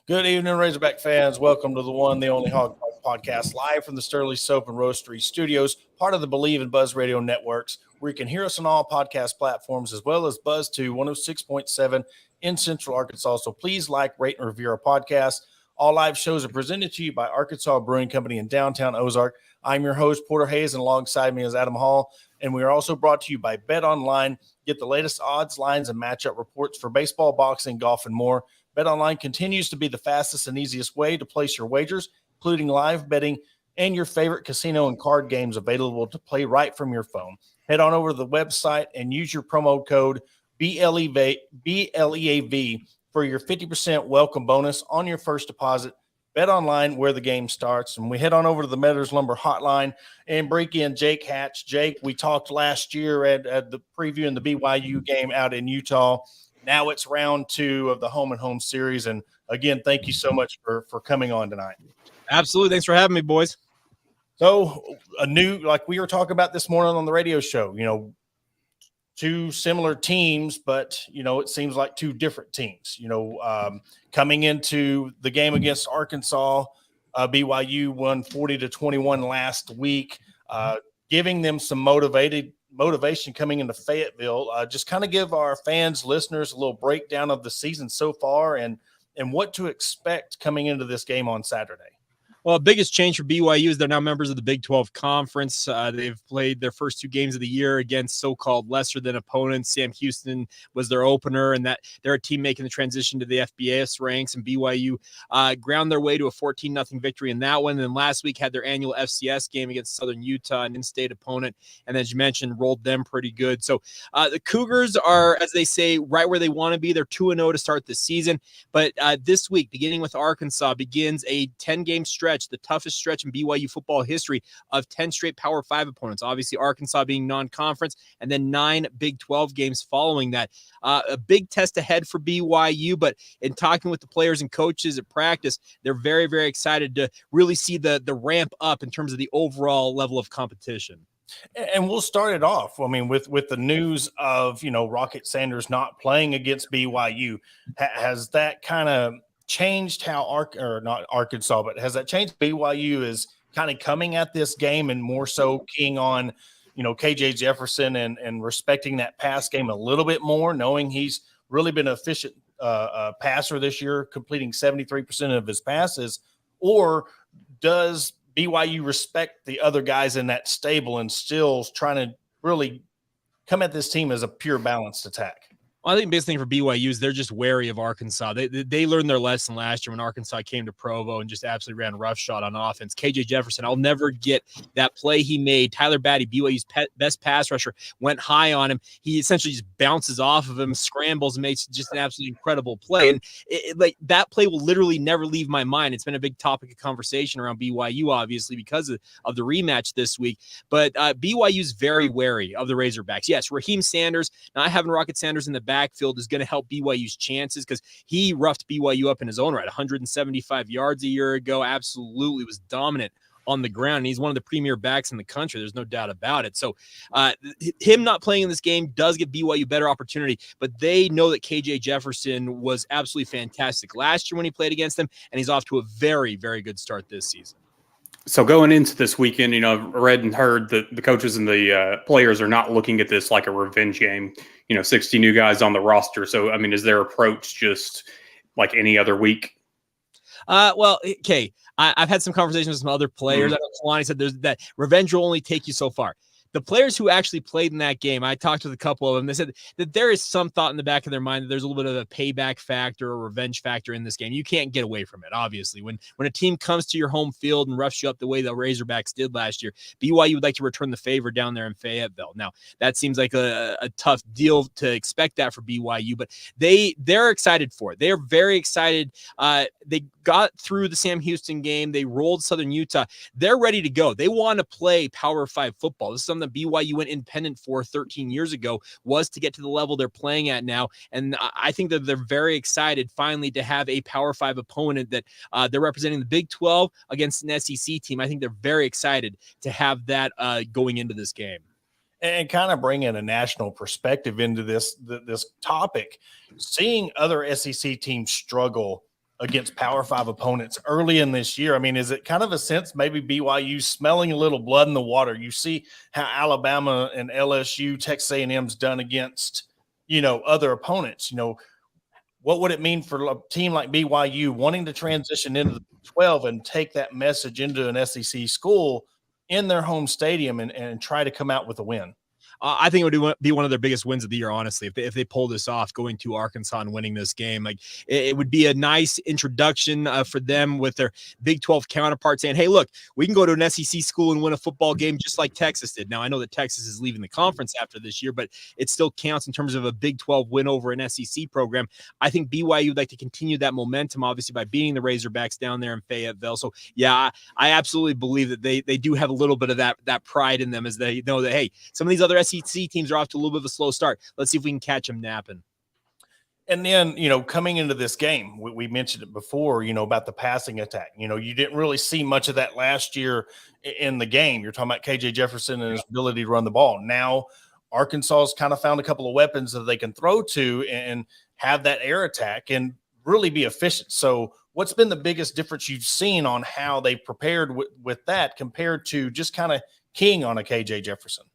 Good evening, Razorback fans. Welcome to the one, the only Hog Podcast, live from the Sterling Soap and Roastery Studios, part of the Believe in Buzz Radio Networks, where you can hear us on all podcast platforms, as well as Buzz 2 106.7 in Central Arkansas. So please like, rate, and review our podcast. All live shows are presented to you by Arkansas Brewing Company in downtown Ozark. I'm your host, Porter Hayes, and alongside me is Adam Hall. And we are also brought to you by Bet Online. Get the latest odds, lines, and matchup reports for baseball, boxing, golf, and more. BetOnline continues to be the fastest and easiest way to place your wagers, including live betting and your favorite casino and card games available to play right from your phone. Head on over to the website and use your promo code BLEAV for your 50% welcome bonus on your first deposit. BetOnline, where the game starts. And we head on over to the Metters Lumber Hotline and break in Jake Hatch. Jake, we talked last year at the preview in the BYU game out in Utah. Now it's round 2 of the home and home series. And again, thank you so much for coming on tonight. Absolutely. Thanks for having me, boys. So like we were talking about this morning on the radio show, two similar teams, but, it seems like two different teams, coming into the game against Arkansas, BYU won 40-21 last week, giving them some motivation coming into Fayetteville. Just kind of give our fans, listeners, a little breakdown of the season so far and what to expect coming into this game on Saturday. Well, biggest change for BYU is they're now members of the Big 12 Conference. They've played their first 2 games of the year against so-called lesser-than opponents. Sam Houston was their opener, and that they're a team making the transition to the FBS ranks, and BYU ground their way to a 14-0 victory in that one. And then last week had their annual FCS game against Southern Utah, an in-state opponent, and as you mentioned, rolled them pretty good. So the Cougars are, as they say, right where they want to be. They're 2-0 to start the season, but this week, beginning with Arkansas, begins a 10-game stretch, the toughest stretch in BYU football history of 10 straight Power 5 opponents. Obviously, Arkansas being non-conference, and then 9 Big 12 games following that. A big test ahead for BYU, but in talking with the players and coaches at practice, they're very, very excited to really see the ramp up in terms of the overall level of competition. And we'll start it off, with the news of, Rocket Sanders not playing against BYU. Has that kind of changed how not Arkansas, but has that changed BYU is kind of coming at this game and more so keying on, KJ Jefferson and respecting that pass game a little bit more, knowing he's really been an efficient passer this year, completing 73% of his passes? Or does BYU respect the other guys in that stable and still trying to really come at this team as a pure balanced attack? Well, I think the biggest thing for BYU is they're just wary of Arkansas. They learned their lesson last year when Arkansas came to Provo and just absolutely ran roughshod on offense. KJ Jefferson, I'll never get that play he made. Tyler Batty, BYU's best pass rusher, went high on him. He essentially just bounces off of him, scrambles, and makes just an absolutely incredible play. And that play will literally never leave my mind. It's been a big topic of conversation around BYU, obviously, because of the rematch this week. But BYU's very wary of the Razorbacks. Yes, Raheem Sanders, not having Rocket Sanders in the backfield is going to help BYU's chances because he roughed BYU up in his own right. 175 yards a year ago, absolutely was dominant on the ground. And he's one of the premier backs in the country. There's no doubt about it. So him not playing in this game does give BYU better opportunity, but they know that KJ Jefferson was absolutely fantastic last year when he played against them, and he's off to a very, very good start this season. So going into this weekend, I've read and heard that the coaches and the players are not looking at this like a revenge game. 60 new guys on the roster. So, is their approach just like any other week? Well, okay. I've had some conversations with some other players. I know Kalani said that revenge will only take you so far. The players who actually played in that game, I talked with a couple of them. They said that there is some thought in the back of their mind that there's a little bit of a payback factor or revenge factor in this game. You can't get away from it, obviously. When a team comes to your home field and roughs you up the way the Razorbacks did last year, BYU would like to return the favor down there in Fayetteville. Now, that seems like a tough deal to expect that for BYU, but they're excited for it. They're very excited. They got through the Sam Houston game. They rolled Southern Utah. They're ready to go. They want to play Power 5 football. This is something that BYU went independent for 13 years ago, was to get to the level they're playing at now. And I think that they're very excited finally to have a Power 5 opponent that they're representing the Big 12 against an SEC team. I think they're very excited to have that going into this game. And kind of bringing a national perspective into this topic, seeing other SEC teams struggle against Power 5 opponents early in this year. I mean, is it kind of a sense maybe BYU smelling a little blood in the water? You see how Alabama and LSU, Texas A&M's done against, other opponents. What would it mean for a team like BYU wanting to transition into the 12 and take that message into an SEC school in their home stadium and try to come out with a win? I think it would be one of their biggest wins of the year, honestly, if they pull this off, going to Arkansas and winning this game. Like, it would be a nice introduction for them with their Big 12 counterpart, saying, hey, look, we can go to an SEC school and win a football game just like Texas did. Now, I know that Texas is leaving the conference after this year, but it still counts in terms of a Big 12 win over an SEC program. I think BYU would like to continue that momentum, obviously, by beating the Razorbacks down there in Fayetteville. So, yeah, I absolutely believe that they do have a little bit of that pride in them, as they know that, hey, some of these other SEC teams are off to a little bit of a slow start. Let's see if we can catch them napping. And then, coming into this game, we mentioned it before, about the passing attack. You didn't really see much of that last year in the game. You're talking about KJ Jefferson and his ability to run the ball. Now, Arkansas's kind of found a couple of weapons that they can throw to and have that air attack and really be efficient. So what's been the biggest difference you've seen on how they prepared with that compared to just kind of keying on a KJ Jefferson?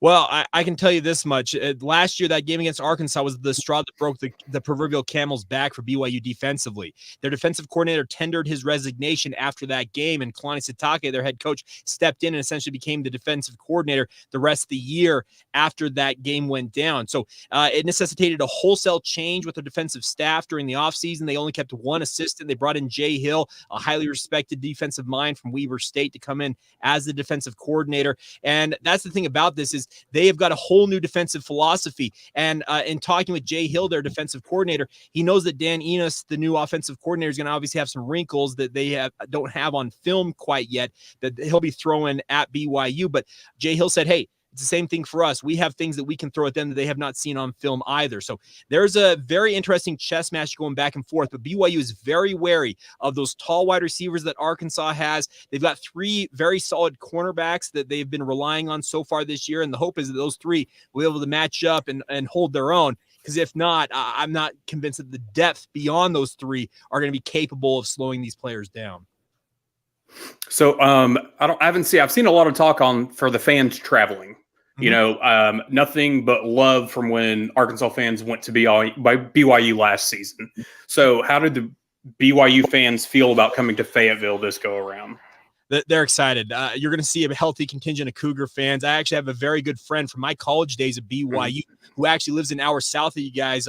Well, I can tell you this much. Last year, that game against Arkansas was the straw that broke the proverbial camel's back for BYU defensively. Their defensive coordinator tendered his resignation after that game, and Kalani Sitake, their head coach, stepped in and essentially became the defensive coordinator the rest of the year after that game went down. So it necessitated a wholesale change with their defensive staff during the offseason. They only kept one assistant. They brought in Jay Hill, a highly respected defensive mind from Weber State, to come in as the defensive coordinator. And that's the thing about this is they have got a whole new defensive philosophy. And in talking with Jay Hill, their defensive coordinator, he knows that Dan Enos, the new offensive coordinator, is going to obviously have some wrinkles that they don't have on film quite yet that he'll be throwing at BYU. But Jay Hill said, hey, it's the same thing for us. We have things that we can throw at them that they have not seen on film either. So there's a very interesting chess match going back and forth, but BYU is very wary of those tall wide receivers that Arkansas has. They've got three very solid cornerbacks that they've been relying on so far this year, and the hope is that those three will be able to match up and hold their own. Because if not, I'm not convinced that the depth beyond those three are going to be capable of slowing these players down. So I've seen a lot of talk for the fans traveling. Nothing but love from when Arkansas fans went to BYU last season. So how did the BYU fans feel about coming to Fayetteville this go around? They're excited. You're going to see a healthy contingent of Cougar fans. I actually have a very good friend from my college days at BYU who actually lives an hour south of you guys,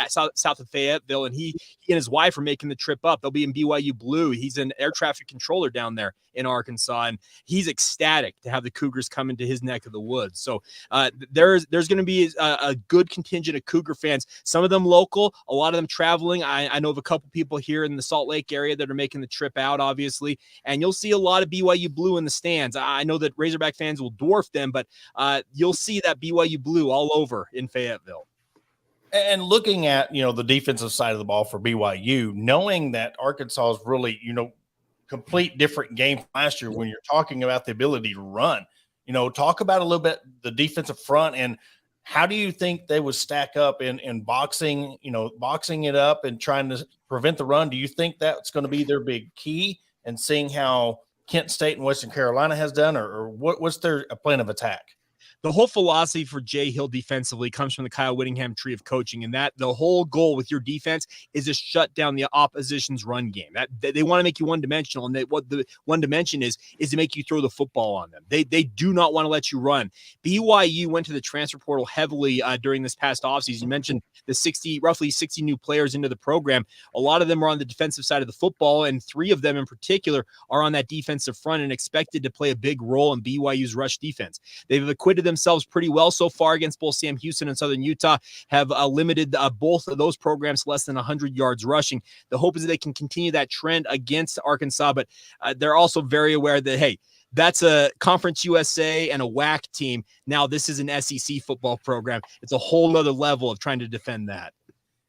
south of Fayetteville, and he and his wife are making the trip up. They'll be in BYU Blue. He's an air traffic controller down there in Arkansas, and he's ecstatic to have the Cougars come into his neck of the woods. So there's going to be a good contingent of Cougar fans, some of them local, a lot of them traveling. I know of a couple people here in the Salt Lake area that are making the trip out, obviously, and you'll see a lot of BYU Blue in the stands. I know that Razorback fans will dwarf them, but you'll see that BYU Blue all over in Fayetteville. And looking at, the defensive side of the ball for BYU, knowing that Arkansas is really, complete different game from last year when you're talking about the ability to run, talk about a little bit the defensive front and how do you think they would stack up in boxing, boxing it up and trying to prevent the run? Do you think that's going to be their big key, and seeing how Kent State and Western Carolina has done, or what's their plan of attack? The whole philosophy for Jay Hill defensively comes from the Kyle Whittingham tree of coaching, and that the whole goal with your defense is to shut down the opposition's run game. That they want to make you one-dimensional, and what the one dimension is to make you throw the football on them. They do not want to let you run. BYU went to the transfer portal heavily during this past offseason. You mentioned the roughly 60 new players into the program. A lot of them are on the defensive side of the football, and 3 of them in particular are on that defensive front and expected to play a big role in BYU's rush defense. They've acquitted themselves pretty well so far against both Sam Houston and Southern Utah, have limited both of those programs to less than 100 yards rushing. The hope is that they can continue that trend against Arkansas, but they're also very aware that, hey, that's a Conference USA and a WAC team. Now this is an SEC football program. It's a whole nother level of trying to defend that.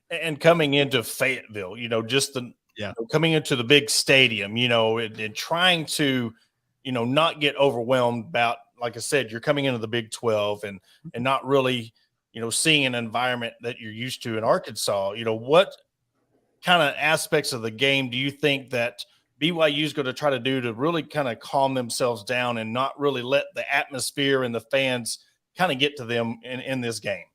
And coming into Fayetteville, coming into the big stadium, and trying to, not get overwhelmed about, like I said, you're coming into the Big 12 and not really, seeing an environment that you're used to in Arkansas. kind of aspects of the game do you think that BYU is going to try to do to really kind of calm themselves down and not really let the atmosphere and the fans kind of get to them in this game?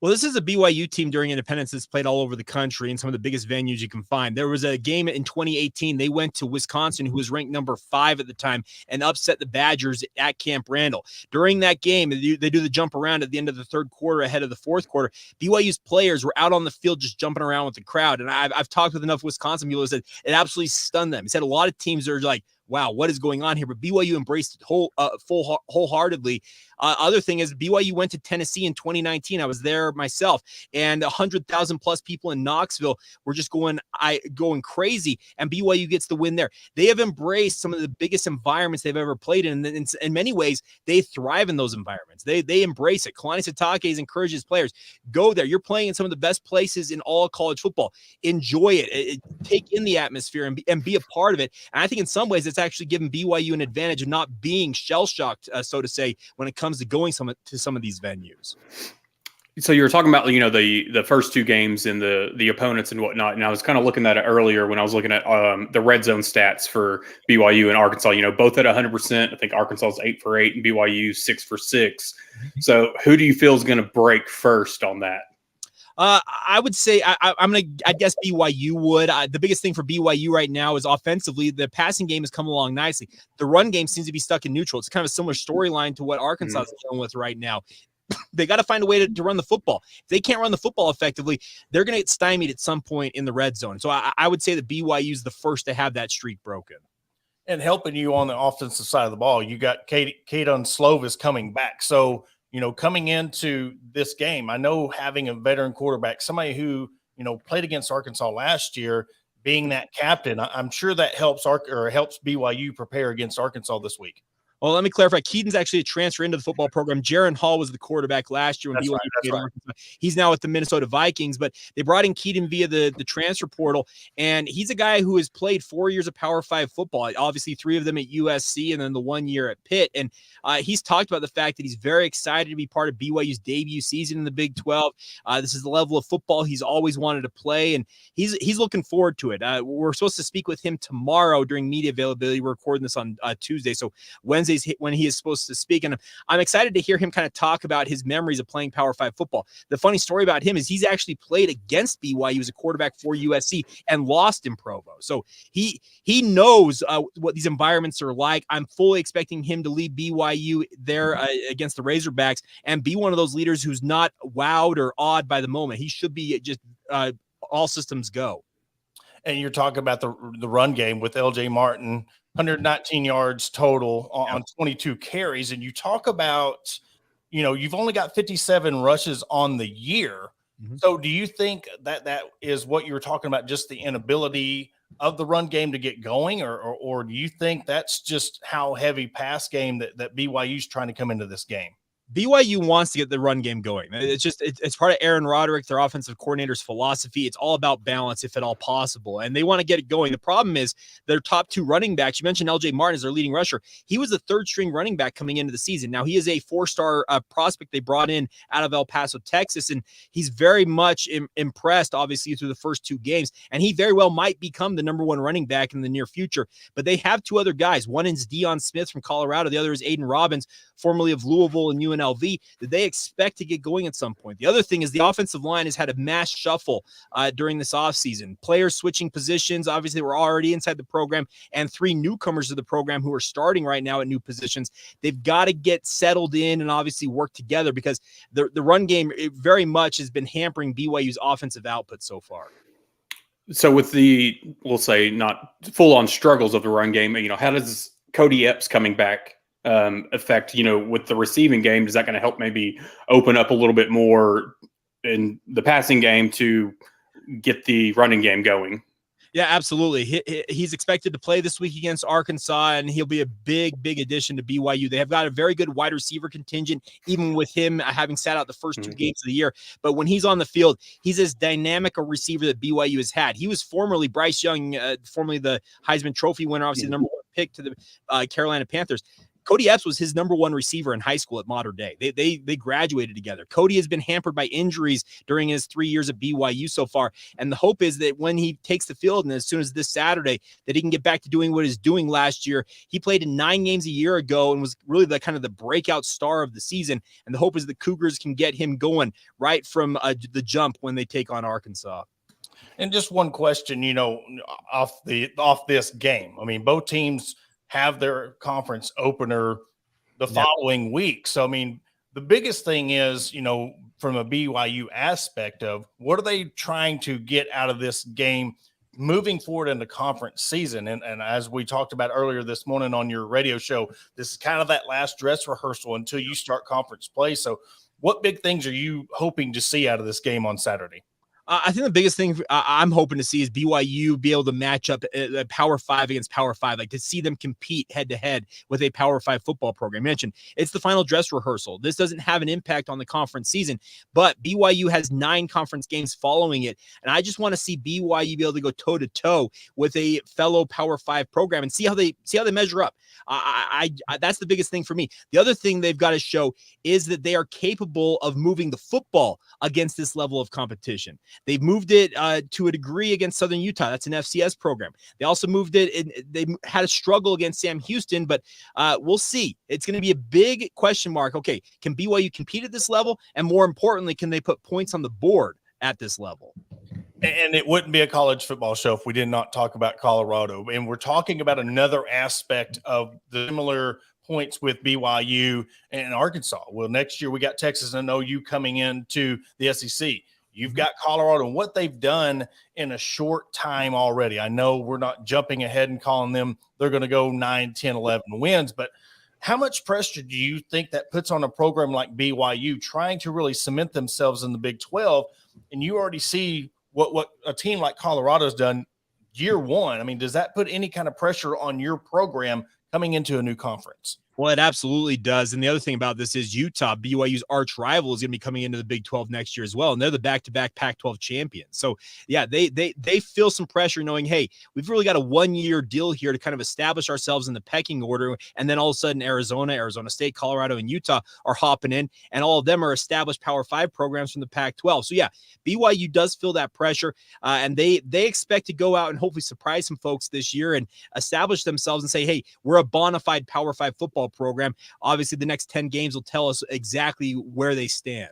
Well, this is a BYU team during independence that's played all over the country in some of the biggest venues you can find. There was a game in 2018. They went to Wisconsin, who was ranked number 5 at the time, and upset the Badgers at Camp Randall. During that game, they do the jump around at the end of the third quarter ahead of the fourth quarter. BYU's players were out on the field just jumping around with the crowd. And I've talked with enough Wisconsin people who said it absolutely stunned them. He said a lot of teams are like, wow, what is going on here? But BYU embraced it wholeheartedly. Other thing is BYU went to Tennessee in 2019. I was there myself, and 100,000 plus people in Knoxville were just going crazy, and BYU gets the win there. They have embraced some of the biggest environments they've ever played in. And in many ways, they thrive in those environments. They embrace it. Kalani Sitake encourages players, go there. You're playing in some of the best places in all of college football. Enjoy it. Take in the atmosphere and be a part of it. And I think in some ways, it's actually given BYU an advantage of not being shell-shocked, so to say, when it comes to going to some of these venues. So you were talking about, the first 2 games and the opponents and whatnot. And I was kind of looking at it earlier when I was looking at the red zone stats for BYU and Arkansas, both at 100%. I think Arkansas is 8 for 8 and BYU 6 for 6. So who do you feel is going to break first on that? I would say I guess BYU would. The biggest thing for BYU right now is offensively, the passing game has come along nicely. The run game seems to be stuck in neutral. It's kind of a similar storyline to what Arkansas is dealing with right now. They got to find a way to run the football. If they can't run the football effectively, they're going to get stymied at some point in the red zone. So I would say that BYU is the first to have that streak broken. And helping you on the offensive side of the ball, you got Kaden Slovis coming back. So, coming into this game, I know having a veteran quarterback, somebody who, played against Arkansas last year, being that captain, I'm sure that helps BYU prepare against Arkansas this week. Well, let me clarify. Keaton's actually a transfer into the football program. Jaron Hall was the quarterback last year when BYU played Arkansas. He's now with the Minnesota Vikings, but they brought in Keaton via the transfer portal, and he's a guy who has played 4 years of Power 5 football, obviously 3 of them at USC and then the 1 year at Pitt. And he's talked about the fact that he's very excited to be part of BYU's debut season in the Big 12. This is the level of football he's always wanted to play, and he's looking forward to it. We're supposed to speak with him tomorrow during media availability. We're recording this on Tuesday, so Wednesday's when he is supposed to speak, and I'm excited to hear him kind of talk about his memories of playing Power 5 football. The funny story about him is he's actually played against BYU as a quarterback for USC and lost in Provo, so he knows what these environments are like. I'm fully expecting him to lead BYU there against the Razorbacks and be one of those leaders who's not wowed or awed by the moment. He should be just all systems go. And you're talking about the run game with LJ Martin, 119 yards total on 22 carries. And you talk about, you've only got 57 rushes on the year. Mm-hmm. So do you think that is what you were talking about, just the inability of the run game to get going, or do you think that's just how heavy pass game that BYU's trying to come into this game? BYU wants to get the run game going. It's part of Aaron Roderick, their offensive coordinator's philosophy. It's all about balance, if at all possible, and they want to get it going. The problem is their top 2 running backs. You mentioned LJ Martin as their leading rusher. He was the 3rd-string running back coming into the season. Now he is a 4-star prospect they brought in out of El Paso, Texas, and he's very much impressed, obviously, through the first 2 games, and he very well might become the number 1 running back in the near future. But they have 2 other guys. One is Deion Smith from Colorado. The other is Aiden Robbins, formerly of Louisville and UNLV, that they expect to get going at some point. The other thing is the offensive line has had a mass shuffle during this offseason. Players switching positions, obviously, were already inside the program, and 3 newcomers to the program who are starting right now at new positions. They've got to get settled in and obviously work together because the run game very much has been hampering BYU's offensive output so far. So with we'll say, not full-on struggles of the run game, how does Cody Epps coming back affect, with the receiving game? Is that going to help maybe open up a little bit more in the passing game to get the running game going? Yeah, absolutely. He's expected to play this week against Arkansas, and he'll be a big addition to BYU. They have got a very good wide receiver contingent, even with him having sat out the first 2 games of the year. But when he's on the field, he's as dynamic a receiver that BYU has had. He was formerly Bryce Young, formerly the Heisman Trophy winner, obviously the number 1 pick to the Carolina Panthers. Cody Epps was his number one receiver in high school at Modern Day. They graduated together. Cody has been hampered by injuries during his 3 years at BYU so far. And the hope is that when he takes the field, and as soon as this Saturday, that he can get back to doing what he's doing last year. He played in 9 games a year ago and was really the kind of the breakout star of the season. And the hope is the Cougars can get him going right from the jump when they take on Arkansas. And just one question, off this game. I mean, both teams have their conference opener the following week. So, I mean, the biggest thing is, from a BYU aspect of what are they trying to get out of this game moving forward in the conference season? And as we talked about earlier this morning on your radio show, this is kind of that last dress rehearsal until you start conference play. So what big things are you hoping to see out of this game on Saturday? I think the biggest thing I'm hoping to see is BYU be able to match up a Power 5 against Power 5, like to see them compete head-to-head with a Power 5 football program. I mentioned it's the final dress rehearsal. This doesn't have an impact on the conference season, but BYU has 9 conference games following it, and I just want to see BYU be able to go toe-to-toe with a fellow Power 5 program and see how they measure up. I that's the biggest thing for me. The other thing they've got to show is that they are capable of moving the football against this level of competition. They've moved it to a degree against Southern Utah. That's an FCS program. They also moved it. They had a struggle against Sam Houston, but we'll see. It's going to be a big question mark. Okay, can BYU compete at this level? And more importantly, can they put points on the board at this level? And it wouldn't be a college football show if we did not talk about Colorado. And we're talking about another aspect of the similar points with BYU and Arkansas. Well, next year we got Texas and OU coming into the SEC. You've got Colorado and what they've done in a short time already. I know we're not jumping ahead and calling them they're going to go 9, 10, 11 wins, but how much pressure do you think that puts on a program like BYU trying to really cement themselves in the Big 12? And you already see what a team like Colorado's done year one. I mean, does that put any kind of pressure on your program coming into a new conference? Well, it absolutely does. And the other thing about this is Utah, BYU's arch rival, is going to be coming into the Big 12 next year as well. And they're the back-to-back Pac-12 champions. So, yeah, they feel some pressure knowing, hey, we've really got a 1-year deal here to kind of establish ourselves in the pecking order. And then all of a sudden, Arizona State, Colorado, and Utah are hopping in. And all of them are established Power 5 programs from the Pac-12. So, yeah, BYU does feel that pressure. And they expect to go out and hopefully surprise some folks this year and establish themselves and say, hey, we're a bona fide Power 5 football program. Obviously, the next 10 games will tell us exactly where they stand.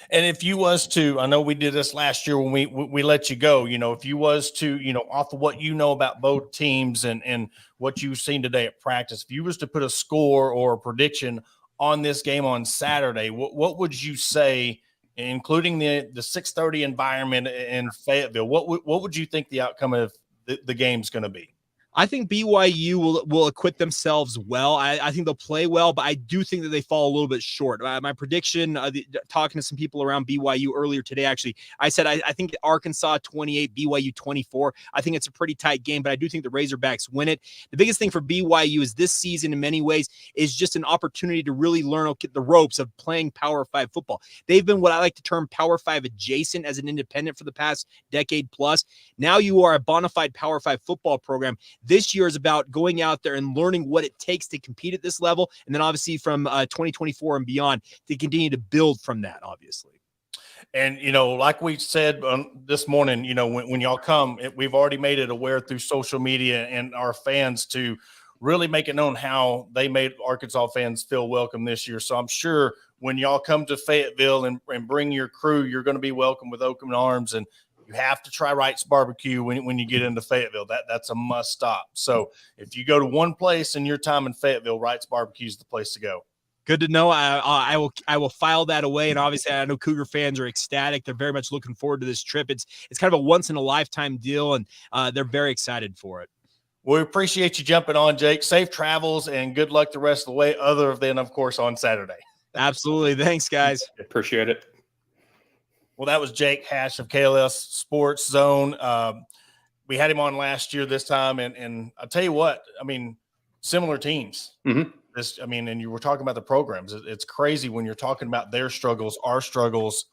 And if you was to, I know we did this last year when we let you go, if you was to, off of what you know about both teams and what you've seen today at practice, if you was to put a score or a prediction on this game on Saturday, what would you say, including the 6:30 environment in Fayetteville? What would you think the outcome of the game's going to be? I think BYU will acquit themselves well. I think they'll play well, but I do think that they fall a little bit short. My prediction, talking to some people around BYU earlier today, actually, I said I think Arkansas 28, BYU 24. I think it's a pretty tight game, but I do think the Razorbacks win it. The biggest thing for BYU is this season in many ways is just an opportunity to really learn the ropes of playing Power 5 football. They've been what I like to term Power 5 adjacent as an independent for the past decade plus. Now you are a bona fide Power 5 football program. This year is about going out there and learning what it takes to compete at this level. And then obviously from 2024 and beyond to continue to build from that, obviously. And, like we said this morning, when y'all come, we've already made it aware through social media and our fans to really make it known how they made Arkansas fans feel welcome this year. So I'm sure when y'all come to Fayetteville and bring your crew, you're going to be welcome with open arms, and you have to try Wright's Barbecue when you get into Fayetteville. That's a must stop. So if you go to one place in your time in Fayetteville, Wright's Barbecue is the place to go. Good to know. I will file that away. And obviously, I know Cougar fans are ecstatic. They're very much looking forward to this trip. It's kind of a once in a lifetime deal, and they're very excited for it. We appreciate you jumping on, Jake. Safe travels and good luck the rest of the way, other than, of course, on Saturday. Absolutely. Thanks, guys. Appreciate it. Well, that was Jake Hash of KSL Sports Zone. We had him on last year this time, and I'll tell you what, I mean, similar teams. Mm-hmm. And you were talking about the programs. It's crazy when you're talking about their struggles, our struggles.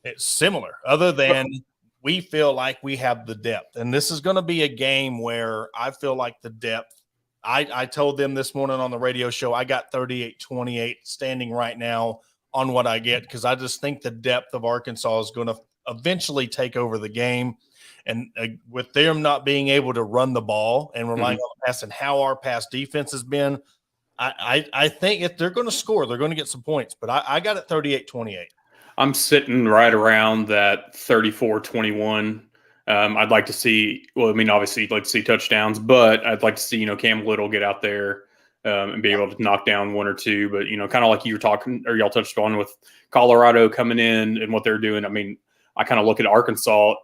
It's similar, other than we feel like we have the depth. And this is going to be a game where I feel like the depth, I told them this morning on the radio show, I got 38-28 standing right now on what I get, because I just think the depth of Arkansas is going to eventually take over the game. And with them not being able to run the ball and relying on the pass and how our pass defense has been, I think if they're going to score, they're going to get some points. But I got it 38-28. I'm sitting right around that 34-21. I'd like to see, well, I mean, obviously you'd like to see touchdowns, but I'd like to see, Cam Little get out there and be able to knock down one or two. But, kind of like you were talking, or y'all touched on with Colorado coming in and what they're doing. I mean, I kind of look at Arkansas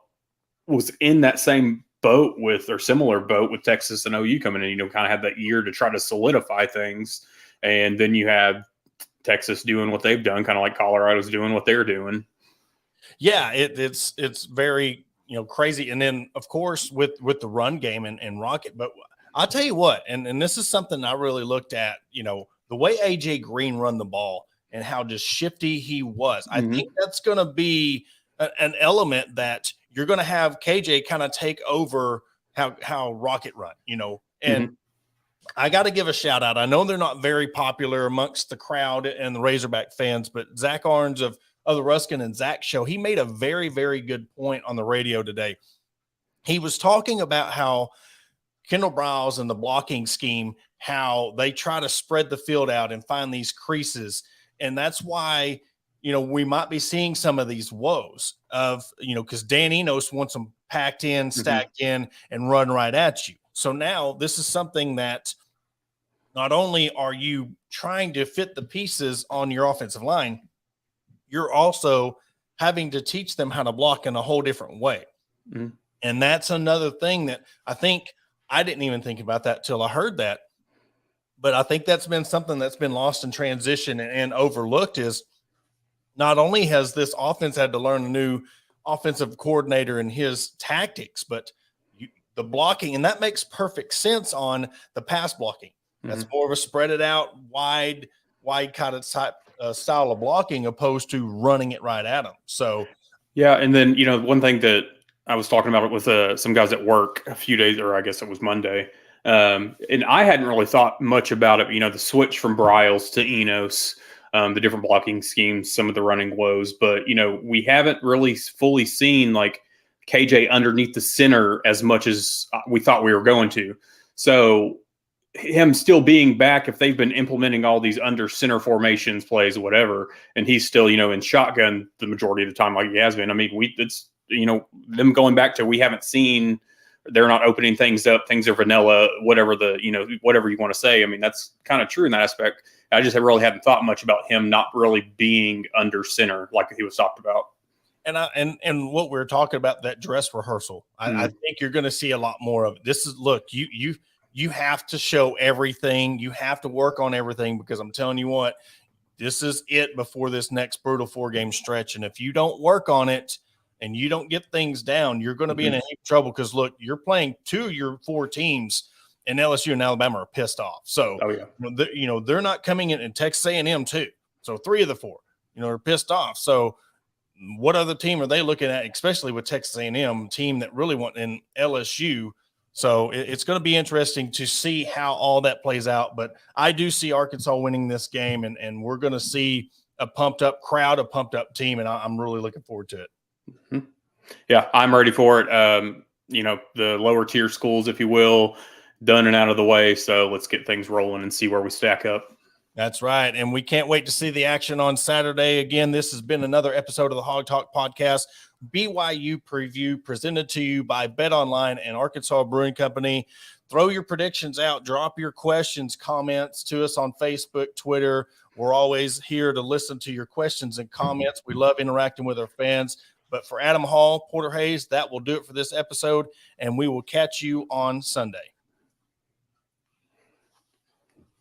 was in that same boat with, or similar boat with Texas and OU coming in, kind of had that year to try to solidify things. And then you have Texas doing what they've done, kind of like Colorado's doing what they're doing. Yeah, it's very, crazy. And then, of course, with the run game and Rocket. But I'll tell you what, and this is something I really looked at, the way A.J. Green run the ball and how just shifty he was. I think that's going to be an element that you're going to have KJ kind of take over how Rocket run, and I got to give a shout out. I know they're not very popular amongst the crowd and the Razorback fans, but Zach Arns of the Ruskin and Zach show, he made a very, very good point on the radio today. He was talking about how Kendall Browse and the blocking scheme, how they try to spread the field out and find these creases. And that's why, we might be seeing some of these woes of, because Dan Enos wants them packed in, stacked in, and run right at you. So now this is something that not only are you trying to fit the pieces on your offensive line, you're also having to teach them how to block in a whole different way. And that's another thing that I think I didn't even think about that till I heard that. But I think that's been something that's been lost in transition and overlooked, is not only has this offense had to learn a new offensive coordinator and his tactics, but the blocking, and that makes perfect sense on the pass blocking. That's more of a spread it out, wide kind of type style of blocking, opposed to running it right at them. So, yeah. And then, one thing that I was talking about it with some guys at work a few days, or I guess it was Monday. And I hadn't really thought much about it, the switch from Bryles to Enos, the different blocking schemes, some of the running woes, but, we haven't really fully seen like KJ underneath the center as much as we thought we were going to. So him still being back, if they've been implementing all these under center formations, plays, whatever, and he's still, in shotgun the majority of the time, like he has been. I mean, it's, them going back to, we haven't seen, they're not opening things up. Things are vanilla, whatever whatever you want to say. I mean, that's kind of true in that aspect. I just really hadn't thought much about him not really being under center like he was talked about. And what we're talking about, that dress rehearsal, I think you're going to see a lot more of it. This is, look, you have to show everything. You have to work on everything, because I'm telling you what, this is it before this next brutal 4-game stretch. And if you don't work on it and you don't get things down, you're going to be in a heap of trouble, because look, you're playing 2 of your 4 teams, and LSU and Alabama are pissed off. So, they're not coming in, and Texas A&M too. So 3 of the 4, are pissed off. So what other team are they looking at, especially with Texas A&M, team that really want in LSU? So it's going to be interesting to see how all that plays out. But I do see Arkansas winning this game, and we're going to see a pumped-up crowd, a pumped-up team, and I'm really looking forward to it. Yeah, I'm ready for it. The lower-tier schools, if you will, done and out of the way. So let's get things rolling and see where we stack up. That's right. And we can't wait to see the action on Saturday. Again, this has been another episode of the Hog Talk Podcast, BYU Preview, presented to you by BetOnline and Arkansas Brewing Company. Throw your predictions out. Drop your questions, comments to us on Facebook, Twitter. We're always here to listen to your questions and comments. We love interacting with our fans. But for Adam Hall, Porter Hayes, that will do it for this episode, and we will catch you on Sunday.